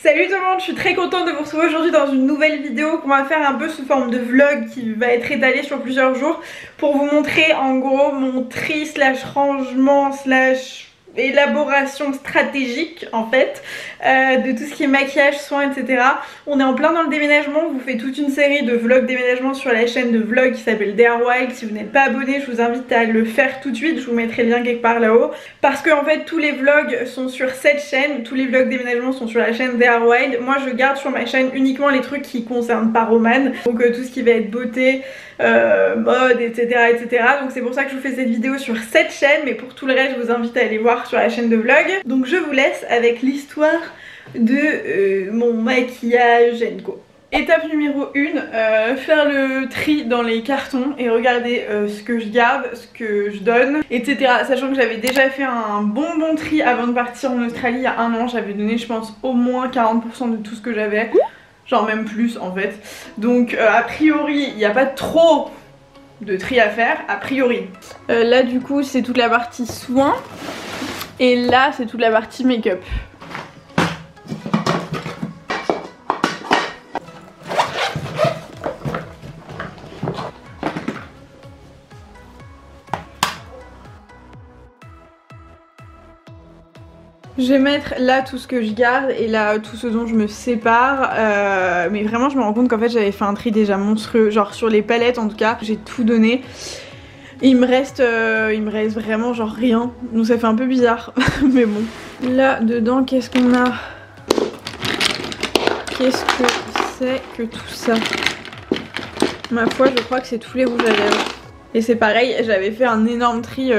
Salut tout le monde, je suis très contente de vous retrouver aujourd'hui dans une nouvelle vidéo qu'on va faire un peu sous forme de vlog qui va être étalé sur plusieurs jours pour vous montrer en gros mon tri slash rangement slash élaboration stratégique en fait de tout ce qui est maquillage, soins, etc. On est en plein dans le déménagement, on vous fait toute une série de vlogs déménagement sur la chaîne de vlog qui s'appelle DR Wild. Si vous n'êtes pas abonné, je vous invite à le faire tout de suite, je vous mettrai le lien quelque part là-haut. Parce que en fait tous les vlogs sont sur cette chaîne, tous les vlogs déménagement sont sur la chaîne DR Wild. Moi je garde sur ma chaîne uniquement les trucs qui concernent pas Romane, donc tout ce qui va être beauté, mode, etc. Donc c'est pour ça que je vous fais cette vidéo sur cette chaîne, mais pour tout le reste je vous invite à aller voir sur la chaîne de vlog. Donc je vous laisse avec l'histoire de mon maquillage &co. Étape numéro 1, faire le tri dans les cartons et regarder ce que je garde, ce que je donne, etc. Sachant que j'avais déjà fait un bon tri avant de partir en Australie il y a un an. J'avais donné je pense au moins 40% de tout ce que j'avais, genre même plus en fait. Donc a priori il n'y a pas trop de tri à faire, a priori. Là du coup c'est toute la partie soins et là c'est toute la partie make-up. Je vais mettre là tout ce que je garde et là tout ce dont je me sépare, mais vraiment je me rends compte qu'en fait j'avais fait un tri déjà monstrueux, genre sur les palettes en tout cas, j'ai tout donné. Et il me reste vraiment genre rien, donc ça fait un peu bizarre, mais bon. Là dedans qu'est-ce qu'on a? Qu'est-ce que c'est que tout ça? Ma foi je crois que c'est tous les rouges à lèvres. Et c'est pareil, j'avais fait un énorme tri,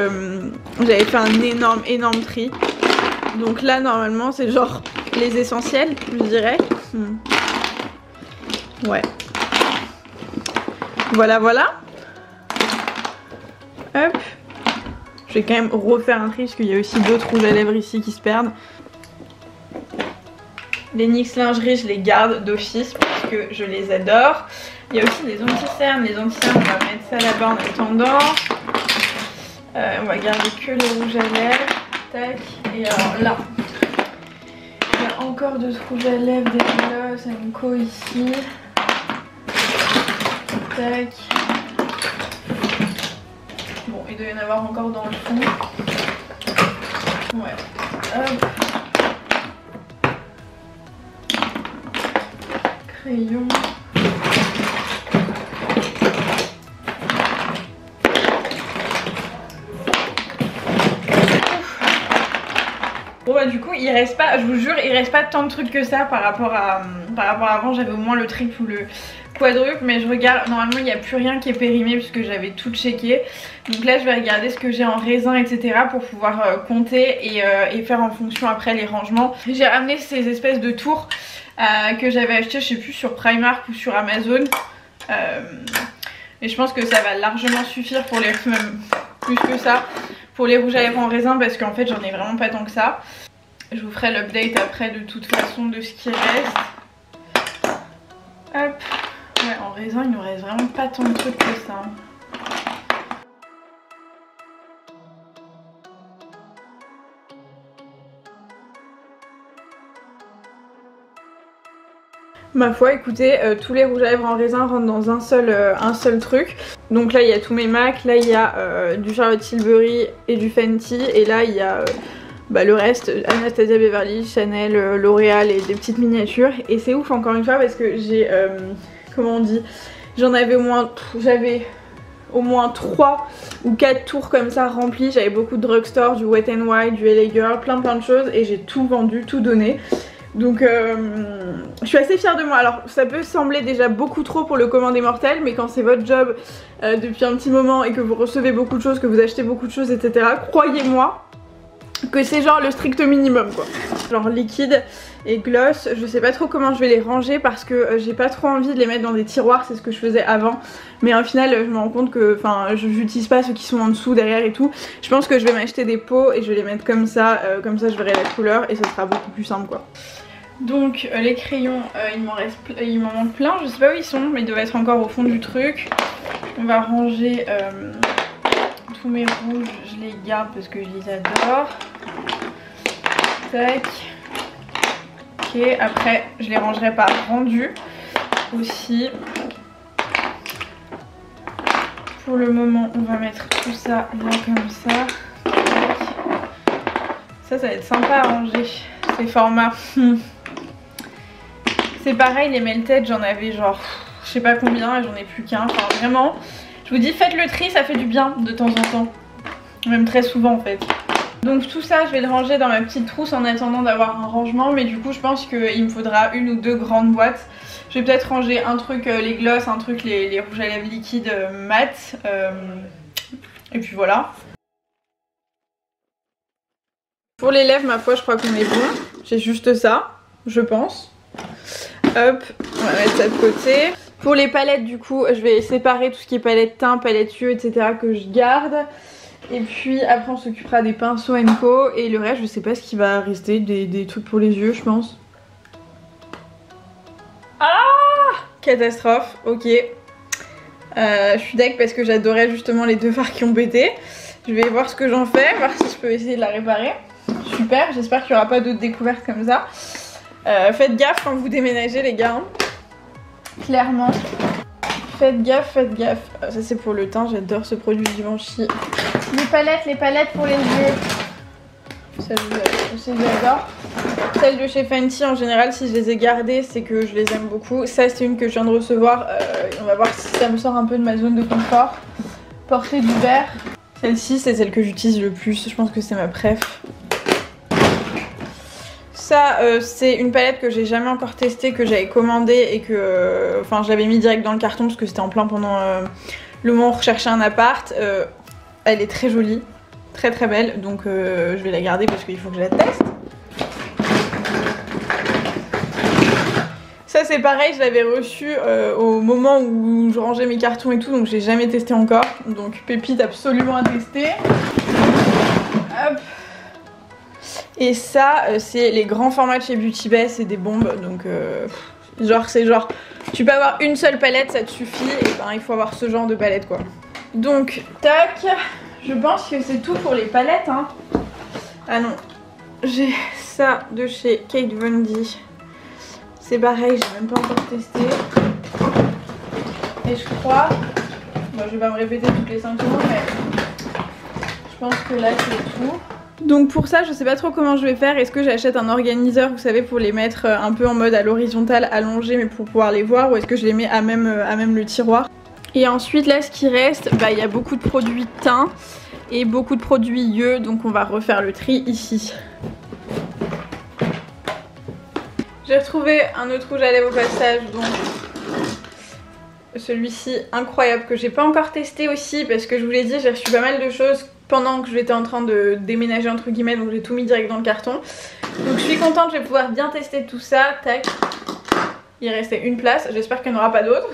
énorme tri. Donc là normalement c'est genre les essentiels je dirais. Ouais. Voilà. Hop. Je vais quand même refaire un tri parce qu'il y a aussi d'autres rouges à lèvres ici qui se perdent. Les NYX lingerie je les garde d'office parce que je les adore. Il y a aussi des anti-cernes. Les anti-cernes on va mettre ça là-bas en attendant. On va garder que les rouges à lèvres. Tac. Et alors là, il y a encore d'autres rouges à lèvres, des gloss, &co ici. Tac. Bon, il doit y en avoir encore dans le fond. Ouais. Hop. Crayon. Bon bah du coup il reste pas, je vous jure il reste pas tant de trucs que ça par rapport à avant. J'avais au moins le triple ou le quadruple, mais je regarde, normalement il n'y a plus rien qui est périmé puisque j'avais tout checké. Donc là je vais regarder ce que j'ai en raisin etc pour pouvoir compter et faire en fonction après les rangements. J'ai ramené ces espèces de tours que j'avais acheté je sais plus sur Primark ou sur Amazon, et je pense que ça va largement suffire pour les, même plus que ça, pour les rouges à lèvres en raisin parce qu'en fait j'en ai vraiment pas tant que ça. Je vous ferai l'update après de toute façon de ce qui reste. Hop. Ouais, en raisin il nous reste vraiment pas tant de trucs que ça. Ma foi, écoutez, tous les rouges à lèvres en raisin rentrent dans un seul truc. Donc là il y a tous mes MAC, là il y a du Charlotte Tilbury et du Fenty, et là il y a le reste, Anastasia Beverly, Chanel, L'Oréal et des petites miniatures. Et c'est ouf encore une fois parce que j'ai, comment on dit, j'en avais j'avais au moins 3 ou 4 tours comme ça remplis. J'avais beaucoup de drugstore, du Wet n Wild, du LA Girl, plein de choses, et j'ai tout vendu, tout donné. Donc je suis assez fière de moi. Alors ça peut sembler déjà beaucoup trop pour le commun des mortels, mais quand c'est votre job depuis un petit moment et que vous recevez beaucoup de choses, que vous achetez beaucoup de choses etc, croyez-moi que c'est genre le strict minimum quoi. Genre liquide et gloss, je sais pas trop comment je vais les ranger parce que j'ai pas trop envie de les mettre dans des tiroirs, c'est ce que je faisais avant. Mais au final je me rends compte que j'utilise pas ceux qui sont en dessous, derrière et tout. Je pense que je vais m'acheter des pots et je vais les mettre comme ça je verrai la couleur et ça sera beaucoup plus simple quoi. Donc les crayons, il m'en manque plein, je sais pas où ils sont mais ils doivent être encore au fond du truc. On va ranger tous mes rouges, je les garde parce que je les adore. Tac. Ok, après je les rangerai par rendu aussi. Pour le moment on va mettre tout ça là comme ça. Ça va être sympa à ranger ces formats. C'est pareil, les melted j'en avais genre je sais pas combien et j'en ai plus qu'un. Enfin vraiment, je vous dis faites le tri, ça fait du bien de temps en temps. Même très souvent en fait. Donc tout ça je vais le ranger dans ma petite trousse en attendant d'avoir un rangement. Mais du coup je pense qu'il me faudra une ou deux grandes boîtes. Je vais peut-être ranger un truc les glosses, un truc les rouges à lèvres liquides mat. Et puis voilà. Pour les lèvres ma foi je crois qu'on est bon. J'ai juste ça, je pense. Hop, on va mettre ça de côté. Pour les palettes du coup je vais séparer tout ce qui est palette teint, palette yeux etc. que je garde. Et puis après on s'occupera des pinceaux Co. Et le reste je sais pas ce qui va rester, des trucs pour les yeux je pense. Ah, catastrophe, ok. Je suis deg parce que j'adorais justement les deux fards qui ont pété. Je vais voir ce que j'en fais, voir si je peux essayer de la réparer. Super, j'espère qu'il n'y aura pas d'autres découvertes comme ça. Faites gaffe quand vous déménagez les gars. Clairement. Faites gaffe, faites gaffe. Ça c'est pour le teint, j'adore ce produit Givenchy. Les palettes pour les yeux. Ça j'adore. Celles de chez Fenty en général si je les ai gardées c'est que je les aime beaucoup. Ça c'est une que je viens de recevoir. On va voir si ça me sort un peu de ma zone de confort. Portée du vert. Celle-ci c'est celle que j'utilise le plus. Je pense que c'est ma préf. Ça c'est une palette que j'ai jamais encore testée, que j'avais commandée et que enfin j'avais mis direct dans le carton parce que c'était en plein pendant le moment où on recherchait un appart. Elle est très jolie, très très belle, donc je vais la garder parce qu'il faut que je la teste. Ça c'est pareil, je l'avais reçu au moment où je rangeais mes cartons et tout, donc j'ai jamais testé encore. Donc pépite absolument à tester. Hop. Et ça c'est les grands formats de chez Beauty Bay, c'est des bombes, donc c'est genre tu peux avoir une seule palette, ça te suffit, et ben il faut avoir ce genre de palette quoi. Donc tac, je pense que c'est tout pour les palettes hein. Ah non, j'ai ça de chez Kate Von D. C'est pareil, j'ai même pas encore testé. Et je crois, bon, je vais pas me répéter toutes les 5 secondes mais je pense que là c'est tout. Donc pour ça je sais pas trop comment je vais faire. Est-ce que j'achète un organiseur vous savez pour les mettre un peu en mode à l'horizontale allongé mais pour pouvoir les voir, ou est-ce que je les mets à même le tiroir. Et ensuite là ce qui reste, il y a beaucoup de produits teint et beaucoup de produits yeux, donc on va refaire le tri ici. J'ai retrouvé un autre rouge à lèvres au passage, donc celui-ci incroyable que j'ai pas encore testé aussi parce que je vous l'ai dit j'ai reçu pas mal de choses pendant que j'étais en train de déménager entre guillemets, donc j'ai tout mis direct dans le carton. Donc je suis contente, je vais pouvoir bien tester tout ça. Tac, il restait une place, j'espère qu'il n'y en aura pas d'autres.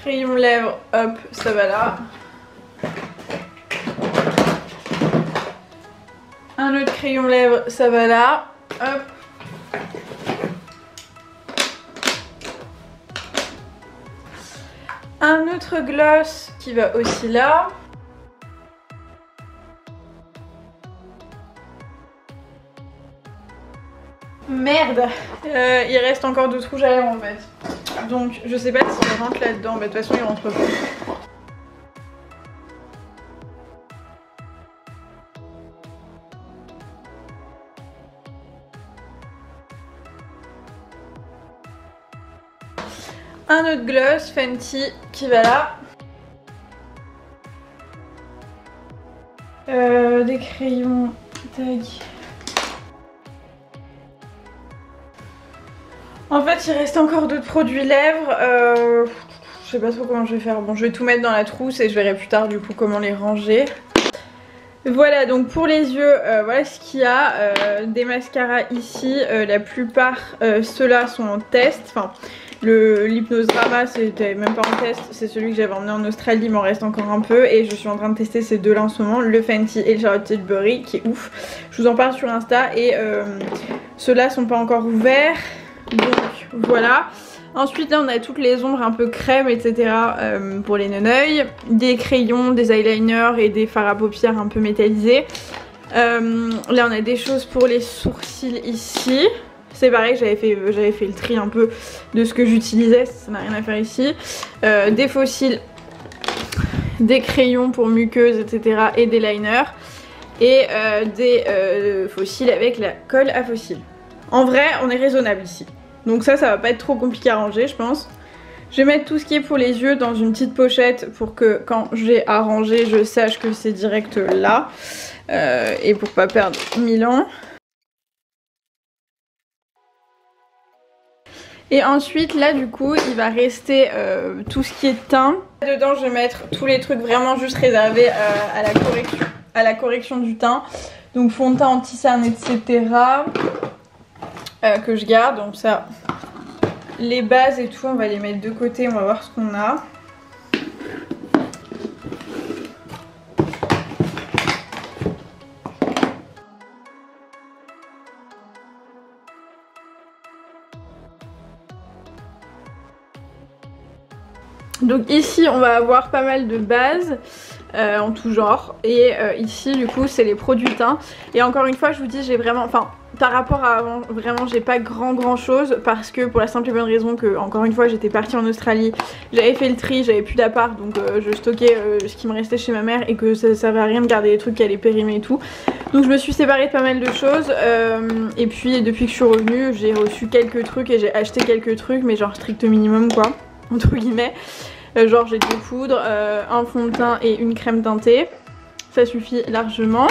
Crayon lèvres, hop, ça va là. Un autre crayon lèvres, ça va là. Hop. Un autre gloss qui va aussi là. Merde, il reste encore d'autres rouges à lèvres en fait. Donc je sais pas s'il rentre là-dedans, mais de toute façon il rentre pas. Un autre gloss Fenty qui va là. Des crayons, tac. En fait il reste encore d'autres produits lèvres, je sais pas trop comment je vais faire. Bon je vais tout mettre dans la trousse et je verrai plus tard du coup comment les ranger. Voilà donc pour les yeux voilà ce qu'il y a, des mascaras ici, la plupart ceux-là sont en test, enfin l'Hypnose Drama c'était même pas en test, c'est celui que j'avais emmené en Australie, il m'en reste encore un peu et je suis en train de tester ces deux là en ce moment, le Fenty et le Charlotte Tilbury qui est ouf. Je vous en parle sur Insta et ceux-là sont pas encore ouverts. Donc voilà, Ensuite là on a toutes les ombres un peu crème etc. Pour les non-œils, des crayons, des eyeliners et des fards à paupières un peu métallisés. Là on a des choses pour les sourcils ici. C'est pareil, j'avais fait le tri un peu de ce que j'utilisais, ça n'a rien à faire ici. Des faux cils, des crayons pour muqueuses etc. et des liners. Et des faux cils avec la colle à faux cils. En vrai on est raisonnable ici. Donc ça va pas être trop compliqué à ranger je pense. Je vais mettre tout ce qui est pour les yeux dans une petite pochette pour que quand j'ai à ranger je sache que c'est direct là. Et pour pas perdre 1000 ans. Et ensuite là du coup il va rester tout ce qui est teint. Dedans je vais mettre tous les trucs vraiment juste réservés à la correction du teint. Donc fond de teint, anti-cerne etc. Que je garde. Donc ça, les bases et tout on va les mettre de côté, on va voir ce qu'on a. Donc ici on va avoir pas mal de bases en tout genre et ici du coup c'est les produits teint. Et encore une fois je vous dis j'ai vraiment, enfin par rapport à avant vraiment j'ai pas grand chose parce que pour la simple et bonne raison que encore une fois j'étais partie en Australie, j'avais fait le tri, j'avais plus d'appart donc je stockais ce qui me restait chez ma mère et que ça servait à rien de garder les trucs qui allaient périmer et tout. Donc je me suis séparée de pas mal de choses et puis depuis que je suis revenue j'ai reçu quelques trucs et j'ai acheté quelques trucs mais genre strict minimum quoi entre guillemets. Genre j'ai 2 poudres, un fond de teint et une crème teintée. Ça suffit largement.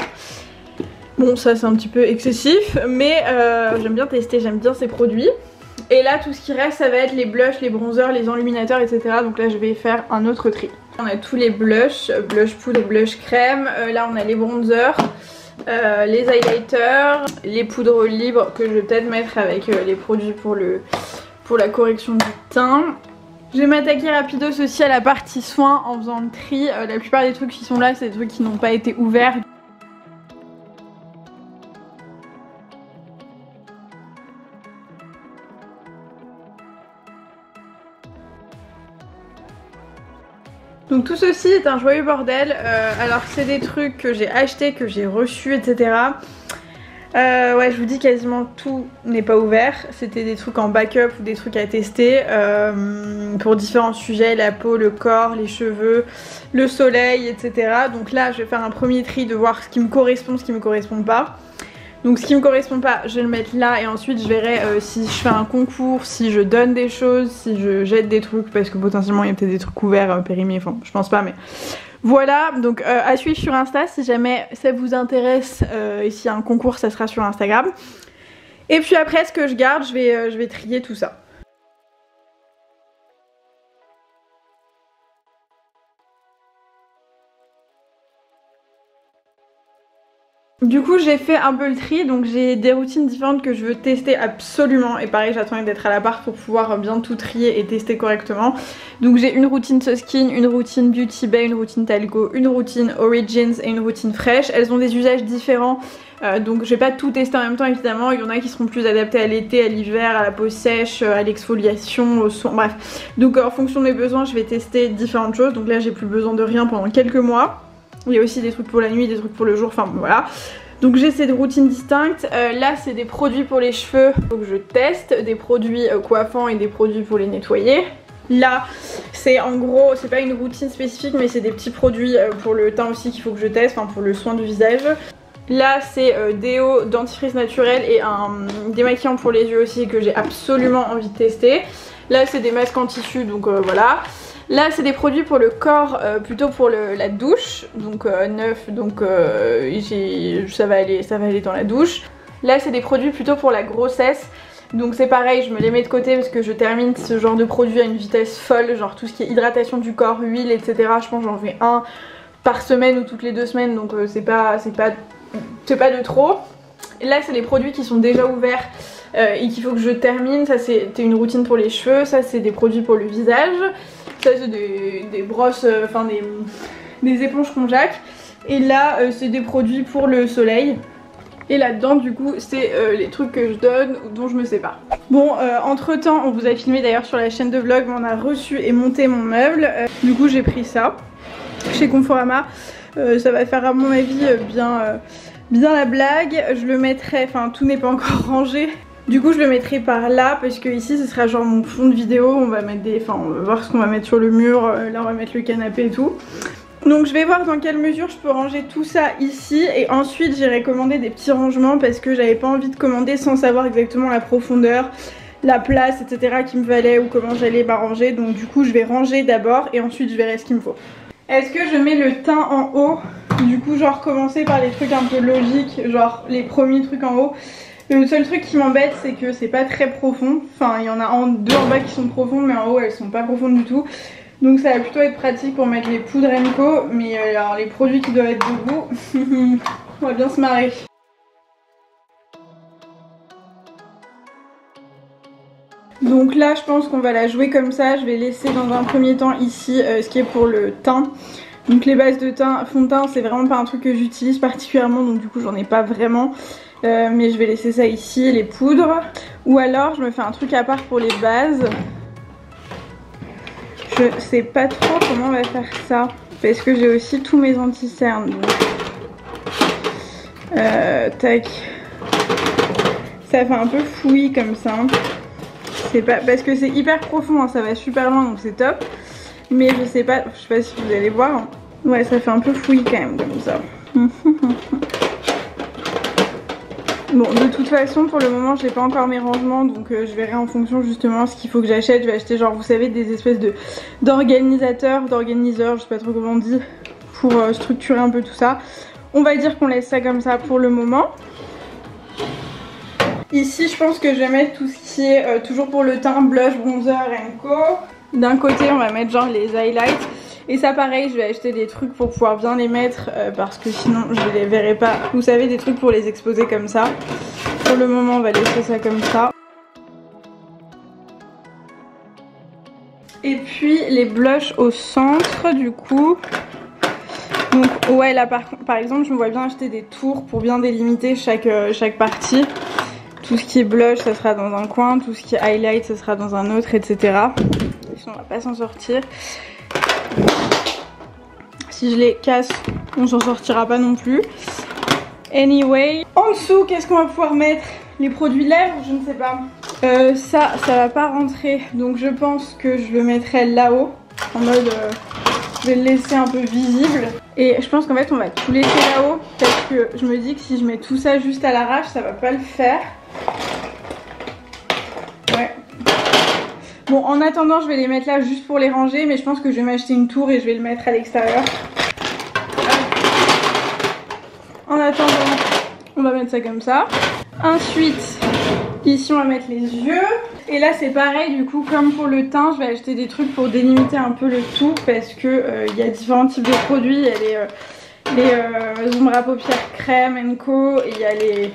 Bon ça c'est un petit peu excessif mais j'aime bien tester, j'aime bien ces produits. Et là tout ce qui reste ça va être les blushs, les bronzers, les enluminateurs etc. Donc là je vais faire un autre tri. On a tous les blushs, blush poudre et blush crème. Là on a les bronzers, les highlighters, les poudres libres que je vais peut-être mettre avec les produits pour la correction du teint. Je vais m'attaquer rapidos aussi à la partie soins en faisant le tri. La plupart des trucs qui sont là c'est des trucs qui n'ont pas été ouverts. Donc tout ceci est un joyeux bordel. Alors c'est des trucs que j'ai achetés, que j'ai reçus etc. Ouais je vous dis quasiment tout n'est pas ouvert. C'était des trucs en backup ou des trucs à tester pour différents sujets, la peau, le corps, les cheveux, le soleil etc. Donc là je vais faire un premier tri de voir ce qui me correspond, ce qui me correspond pas. Donc ce qui me correspond pas je vais le mettre là et ensuite je verrai si je fais un concours, si je donne des choses, si je jette des trucs parce que potentiellement il y a peut-être des trucs ouverts, périmés, enfin je pense pas mais... Voilà, donc à suivre sur Insta si jamais ça vous intéresse et s'il y a un concours ça sera sur Instagram. Et puis après ce que je garde je vais trier tout ça. Du coup j'ai fait un peu le tri, donc j'ai des routines différentes que je veux tester absolument. Et pareil j'attendais d'être à l'appart pour pouvoir bien tout trier et tester correctement. Donc j'ai une routine Suskin, une routine Beauty Bay, une routine Talco, une routine Origins et une routine Fresh. Elles ont des usages différents. Donc je vais pas tout tester en même temps évidemment, il y en a qui seront plus adaptés à l'été, à l'hiver, à la peau sèche, à l'exfoliation, au soin, bref. Donc en fonction de mes besoins je vais tester différentes choses. Donc là j'ai plus besoin de rien pendant quelques mois. Il y a aussi des trucs pour la nuit, des trucs pour le jour, enfin voilà. Donc j'ai ces routines distinctes. Là c'est des produits pour les cheveux, faut que je teste, des produits coiffants et des produits pour les nettoyer. Là c'est en gros, c'est pas une routine spécifique mais c'est des petits produits pour le teint aussi qu'il faut que je teste, enfin pour le soin du visage. Là c'est déo, dentifrice naturel et un démaquillant pour les yeux aussi que j'ai absolument envie de tester. Là c'est des masques en tissu donc voilà. Là c'est des produits pour le corps, plutôt pour la douche, donc neuf, donc ça va aller dans la douche. Là c'est des produits plutôt pour la grossesse, donc c'est pareil, je me les mets de côté parce que je termine ce genre de produits à une vitesse folle, genre tout ce qui est hydratation du corps, huile, etc. Je pense que j'en fais un par semaine ou toutes les 2 semaines, donc c'est pas de trop. Et là c'est les produits qui sont déjà ouverts et qu'il faut que je termine. Ça c'était une routine pour les cheveux, ça c'est des produits pour le visage. Ça c'est des brosses, enfin des éponges Conjac. Et là c'est des produits pour le soleil. Et là-dedans du coup c'est les trucs que je donne ou dont je me sépare. Bon entre temps on vous a filmé d'ailleurs sur la chaîne de vlog, on a reçu et monté mon meuble. Du coup j'ai pris ça chez Conforama. Ça va faire à mon avis bien la blague. Je le mettrai, enfin tout n'est pas encore rangé. Du coup je le mettrai par là parce que ici ce sera genre mon fond de vidéo. On va mettre des, enfin on va voir ce qu'on va mettre sur le mur. Là on va mettre le canapé et tout. Donc je vais voir dans quelle mesure je peux ranger tout ça ici et ensuite j'irai commander des petits rangements parce que j'avais pas envie de commander sans savoir exactement la profondeur, la place, etc. qu'il me fallait ou comment j'allais m'arranger. Donc du coup je vais ranger d'abord et ensuite je verrai ce qu'il me faut. Est-ce que je mets le teint en haut? Du coup genre commencer par les trucs un peu logiques, genre les premiers trucs en haut. Le seul truc qui m'embête c'est que c'est pas très profond. Enfin il y en a deux en bas qui sont profondes mais en haut elles sont pas profondes du tout. Donc ça va plutôt être pratique pour mettre les poudres Enco, mais alors les produits qui doivent être debout, on va bien se marrer. Donc là je pense qu'on va la jouer comme ça, je vais laisser dans un premier temps ici ce qui est pour le teint. Donc les bases de teint, fond de teint c'est vraiment pas un truc que j'utilise particulièrement donc du coup j'en ai pas vraiment. Mais je vais laisser ça ici, les poudres. Ou alors je me fais un truc à part pour les bases. Je sais pas trop comment on va faire ça parce que j'ai aussi tous mes anti-cernes donc tac, ça fait un peu fouillis comme ça, c'est pas parce que c'est hyper profond hein, ça va super loin donc c'est top, mais je sais pas si vous allez voir hein. Ouais ça fait un peu fouillis quand même comme ça. Bon de toute façon pour le moment j'ai pas encore mes rangements donc je verrai en fonction justement ce qu'il faut que j'achète. Je vais acheter genre vous savez des espèces d'organisateurs, je sais pas trop comment on dit, pour structurer un peu tout ça. On va dire qu'on laisse ça comme ça pour le moment. Ici je pense que je vais mettre tout ce qui est toujours pour le teint, blush, bronzer, Enco. D'un côté on va mettre genre les highlights. Et ça pareil je vais acheter des trucs pour pouvoir bien les mettre parce que sinon je les verrai pas. Vous savez des trucs pour les exposer comme ça. Pour le moment on va laisser ça comme ça. Et puis les blushs au centre du coup. Donc ouais là par exemple je me vois bien acheter des tours pour bien délimiter chaque partie. Tout ce qui est blush ça sera dans un coin, tout ce qui est highlight ça sera dans un autre, etc. Sinon on va pas s'en sortir. Si je les casse, on s'en sortira pas non plus. Anyway, en dessous, qu'est-ce qu'on va pouvoir mettre? Les produits lèvres, je ne sais pas. Ça va pas rentrer. Donc je pense que je le mettrai là-haut. En mode, je vais le laisser un peu visible. Et je pense qu'en fait, on va tout laisser là-haut. Parce que je me dis que si je mets tout ça juste à l'arrache, ça va pas le faire. Ouais. Bon, en attendant, je vais les mettre là juste pour les ranger. Mais je pense que je vais m'acheter une tour et je vais le mettre à l'extérieur. En attendant, on va mettre ça comme ça. Ensuite, ici on va mettre les yeux. Et là c'est pareil du coup comme pour le teint, je vais acheter des trucs pour délimiter un peu le tout. Parce que il y a différents types de produits. Il y a les ombres à paupières crème Enco. Et il y a les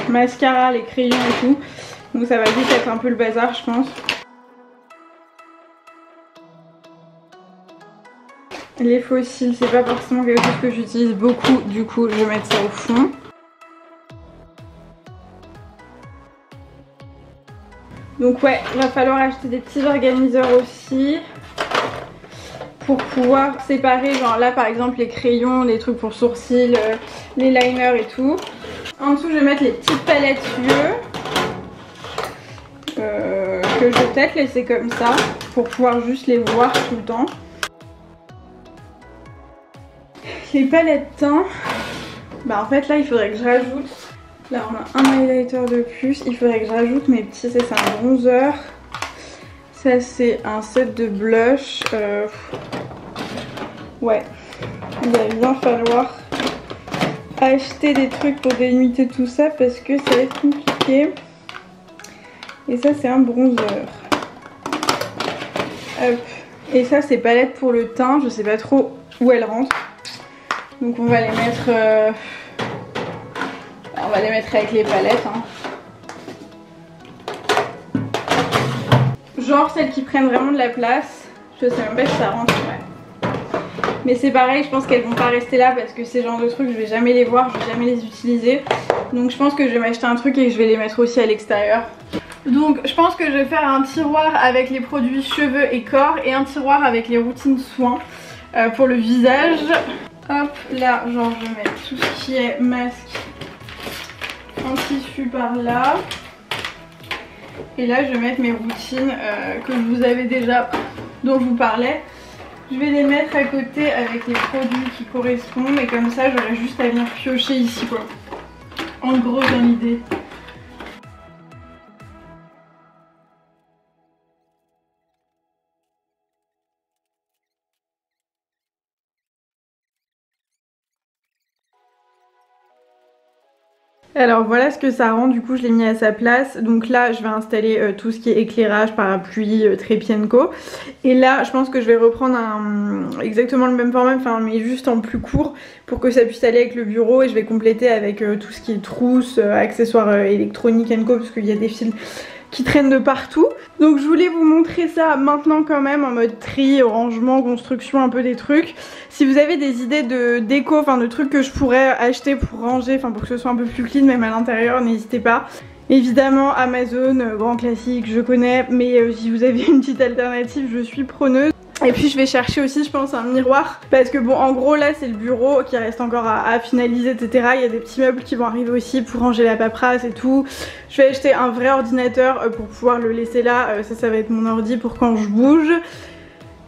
mascaras, les crayons et tout. Donc ça va vite être un peu le bazar je pense. Les fossiles, c'est pas forcément quelque chose que j'utilise beaucoup, du coup je vais mettre ça au fond. Donc ouais, il va falloir acheter des petits organiseurs aussi pour pouvoir séparer, genre là par exemple les crayons, les trucs pour sourcils, les liners et tout. En dessous je vais mettre les petites palettes yeux que je vais peut-être laisser comme ça pour pouvoir juste les voir tout le temps. Les palettes teint, bah en fait là il faudrait que je rajoute, là on a un highlighter de plus, il faudrait que je rajoute mes petits, ça c'est un bronzer, ça c'est un set de blush, ouais, il va bien falloir acheter des trucs pour délimiter tout ça parce que ça va être compliqué. Et ça c'est un bronzer, hop, et ça c'est palette pour le teint, je sais pas trop où elle rentre. Donc on va les mettre avec les palettes hein. Genre celles qui prennent vraiment de la place. Je sais même pas si ça rentre, ouais. Mais c'est pareil, je pense qu'elles vont pas rester là parce que ces genres de trucs je vais jamais les voir, je vais jamais les utiliser. Donc je pense que je vais m'acheter un truc et je vais les mettre aussi à l'extérieur. Donc je pense que je vais faire un tiroir avec les produits cheveux et corps et un tiroir avec les routines soins pour le visage. Hop, là genre je vais mettre tout ce qui est masque en tissu par là. Et là je vais mettre mes routines que je vous avais déjà, dont je vous parlais. Je vais les mettre à côté avec les produits qui correspondent et comme ça j'aurai juste à venir piocher ici quoi. En gros dans l'idée. Alors voilà ce que ça rend, du coup je l'ai mis à sa place. Donc là je vais installer tout ce qui est éclairage, parapluie, trépied & co. Et là je pense que je vais reprendre exactement le même format, enfin mais juste en plus court pour que ça puisse aller avec le bureau. Et je vais compléter avec tout ce qui est trousse, accessoires électroniques & co, parce qu'il y a des fils qui traînent de partout. Donc je voulais vous montrer ça maintenant quand même en mode tri, rangement, construction, un peu des trucs. Si vous avez des idées de déco, enfin de trucs que je pourrais acheter pour ranger, enfin pour que ce soit un peu plus clean même à l'intérieur, n'hésitez pas. Évidemment Amazon, grand classique, je connais, mais si vous avez une petite alternative, je suis preneuse. Et puis je vais chercher aussi je pense un miroir parce que bon en gros là c'est le bureau qui reste encore à finaliser etc. Il y a des petits meubles qui vont arriver aussi pour ranger la paperasse et tout. Je vais acheter un vrai ordinateur pour pouvoir le laisser là, ça va être mon ordi pour quand je bouge.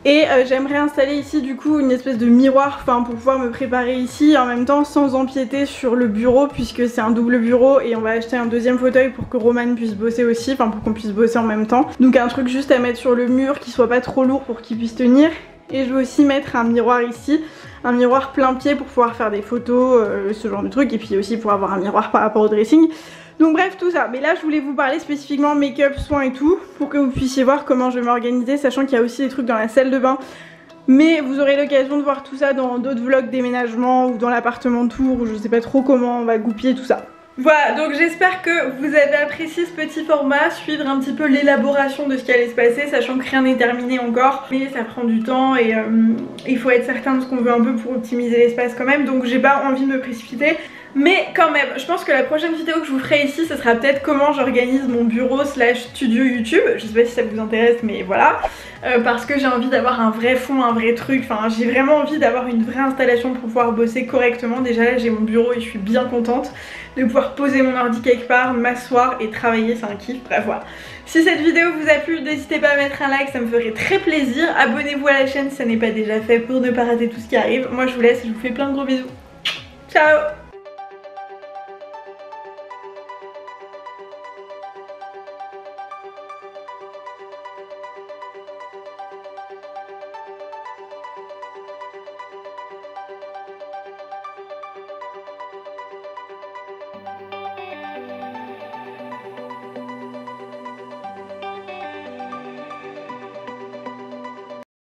Et j'aimerais installer ici du coup une espèce de miroir pour pouvoir me préparer ici en même temps sans empiéter sur le bureau puisque c'est un double bureau et on va acheter un deuxième fauteuil pour que Roman puisse bosser aussi, enfin pour qu'on puisse bosser en même temps. Donc un truc juste à mettre sur le mur qui soit pas trop lourd pour qu'il puisse tenir. Et je vais aussi mettre un miroir ici, un miroir plein pied pour pouvoir faire des photos, ce genre de trucs, et puis aussi pour avoir un miroir par rapport au dressing. Donc bref tout ça, mais là je voulais vous parler spécifiquement make-up, soins et tout pour que vous puissiez voir comment je vais m'organiser, sachant qu'il y a aussi des trucs dans la salle de bain. Mais vous aurez l'occasion de voir tout ça dans d'autres vlogs déménagement ou dans l'appartement tour ou je sais pas trop comment on va goupiller tout ça. Voilà, donc j'espère que vous avez apprécié ce petit format, suivre un petit peu l'élaboration de ce qui allait se passer, sachant que rien n'est terminé encore, mais ça prend du temps et il faut être certain de ce qu'on veut un peu pour optimiser l'espace quand même, donc j'ai pas envie de me précipiter. Mais quand même, je pense que la prochaine vidéo que je vous ferai ici, ce sera peut-être comment j'organise mon bureau slash studio YouTube. Je sais pas si ça vous intéresse, mais voilà. Parce que j'ai envie d'avoir un vrai fond, un vrai truc. Enfin, j'ai vraiment envie d'avoir une vraie installation pour pouvoir bosser correctement. Déjà là, j'ai mon bureau et je suis bien contente de pouvoir poser mon ordi quelque part, m'asseoir et travailler, c'est un kiff. Bref, voilà. Si cette vidéo vous a plu, n'hésitez pas à mettre un like, ça me ferait très plaisir. Abonnez-vous à la chaîne si ça n'est pas déjà fait pour ne pas rater tout ce qui arrive. Moi, je vous laisse et je vous fais plein de gros bisous. Ciao!